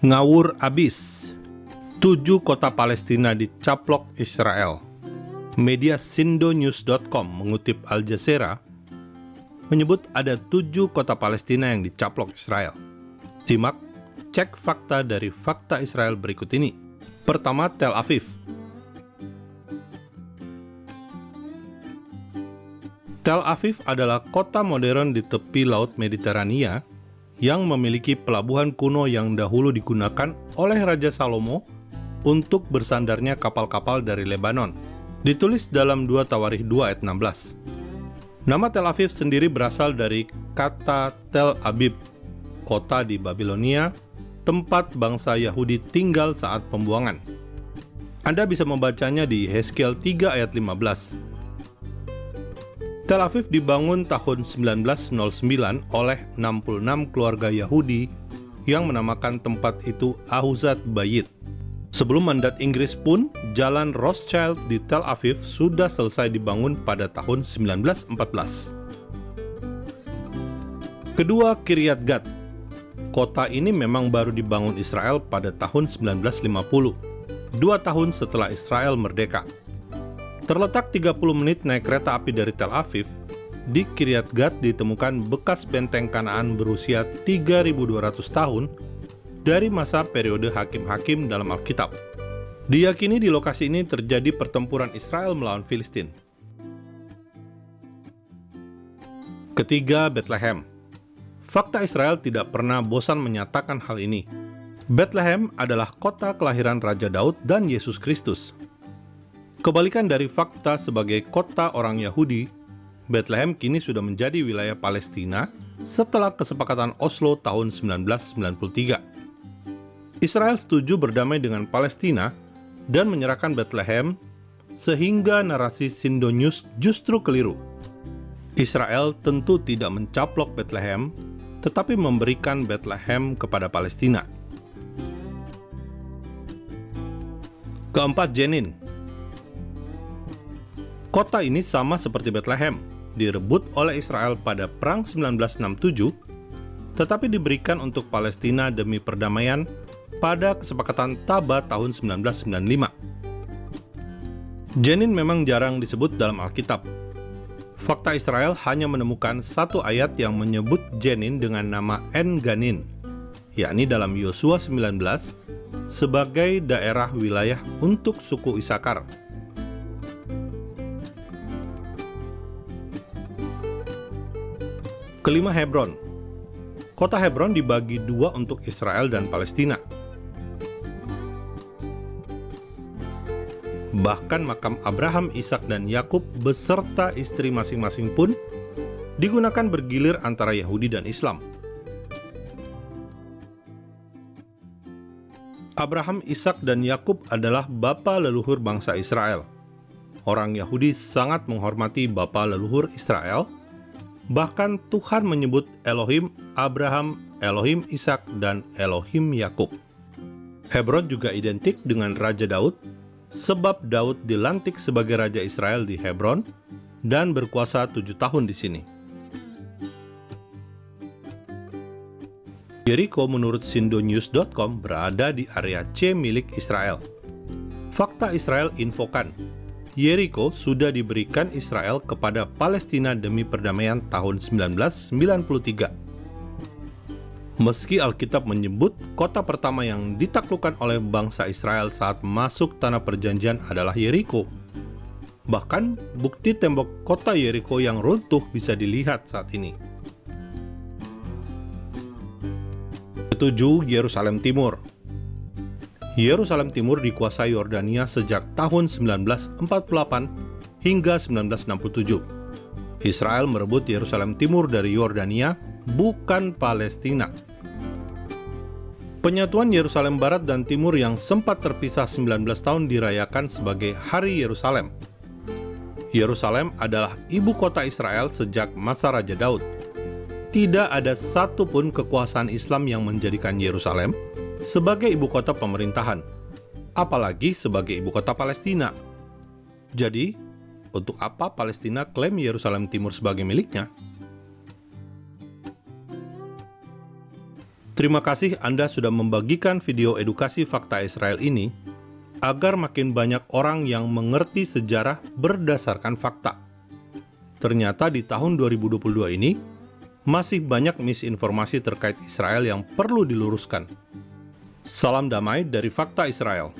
Ngawur abis, 7 kota Palestina dicaplok Israel. Media sindonews.com mengutip Al Jazeera menyebut ada 7 kota Palestina yang dicaplok Israel. Simak, cek fakta dari Fakta Israel berikut ini. Pertama, Tel Aviv. Tel Aviv adalah kota modern di tepi Laut Mediterania yang memiliki pelabuhan kuno yang dahulu digunakan oleh Raja Salomo untuk bersandarnya kapal-kapal dari Lebanon. Ditulis dalam 2 Tawarikh 2 ayat 16. Nama Tel Aviv sendiri berasal dari kata Tel Abib, kota di Babilonia, tempat bangsa Yahudi tinggal saat pembuangan. Anda bisa membacanya di Yeskiel 3 ayat 15. Tel Aviv dibangun tahun 1909 oleh 66 keluarga Yahudi yang menamakan tempat itu Ahuzat Bayit. Sebelum mandat Inggris pun, Jalan Rothschild di Tel Aviv sudah selesai dibangun pada tahun 1914. Kedua, Kiryat Gat. Kota ini memang baru dibangun Israel pada tahun 1950, 2 tahun setelah Israel merdeka. Terletak 30 menit naik kereta api dari Tel Aviv, di Kiryat Gat ditemukan bekas benteng Kanaan berusia 3.200 tahun dari masa periode hakim-hakim dalam Alkitab. Diyakini di lokasi ini terjadi pertempuran Israel melawan Filistin. Ketiga, Bethlehem. Fakta Israel tidak pernah bosan menyatakan hal ini. Bethlehem adalah kota kelahiran Raja Daud dan Yesus Kristus. Kebalikan dari fakta sebagai kota orang Yahudi, Bethlehem kini sudah menjadi wilayah Palestina setelah kesepakatan Oslo tahun 1993. Israel setuju berdamai dengan Palestina dan menyerahkan Bethlehem, sehingga narasi Sindonews justru keliru. Israel tentu tidak mencaplok Bethlehem, tetapi memberikan Bethlehem kepada Palestina. Keempat, Jenin. Kota ini sama seperti Bethlehem, direbut oleh Israel pada Perang 1967, tetapi diberikan untuk Palestina demi perdamaian pada kesepakatan Taba tahun 1995. Jenin memang jarang disebut dalam Alkitab. Fakta Israel hanya menemukan 1 ayat yang menyebut Jenin dengan nama En-Ganin, yakni dalam Yosua 19, sebagai daerah wilayah untuk suku Isakar. Kelima, Hebron. Kota Hebron dibagi 2 untuk Israel dan Palestina. Bahkan makam Abraham, Ishak, dan Yakub beserta istri masing-masing pun digunakan bergilir antara Yahudi dan Islam. Abraham, Ishak, dan Yakub adalah bapa leluhur bangsa Israel. Orang Yahudi sangat menghormati bapa leluhur Israel. Bahkan Tuhan menyebut Elohim Abraham, Elohim Ishak, dan Elohim Yakub. Hebron juga identik dengan Raja Daud, sebab Daud dilantik sebagai Raja Israel di Hebron dan berkuasa 7 tahun di sini. Yeriko menurut sindonews.com berada di area C milik Israel. Fakta Israel infokan, Yeriko sudah diberikan Israel kepada Palestina demi perdamaian tahun 1993. Meski Alkitab menyebut kota pertama yang ditaklukkan oleh bangsa Israel saat masuk tanah perjanjian adalah Yeriko. Bahkan, bukti tembok kota Yeriko yang runtuh bisa dilihat saat ini. Ketujuh, Yerusalem Timur. Yerusalem Timur dikuasai Yordania sejak tahun 1948 hingga 1967. Israel merebut Yerusalem Timur dari Yordania, bukan Palestina. Penyatuan Yerusalem Barat dan Timur yang sempat terpisah 19 tahun dirayakan sebagai Hari Yerusalem. Yerusalem adalah ibu kota Israel sejak masa Raja Daud. Tidak ada satupun kekuasaan Islam yang menjadikan Yerusalem sebagai ibu kota pemerintahan, apalagi sebagai ibu kota Palestina. Jadi, untuk apa Palestina klaim Yerusalem Timur sebagai miliknya? Terima kasih Anda sudah membagikan video edukasi fakta Israel ini agar makin banyak orang yang mengerti sejarah berdasarkan fakta. Ternyata di tahun 2022 ini, masih banyak misinformasi terkait Israel yang perlu diluruskan. Salam damai dari Fakta Israel.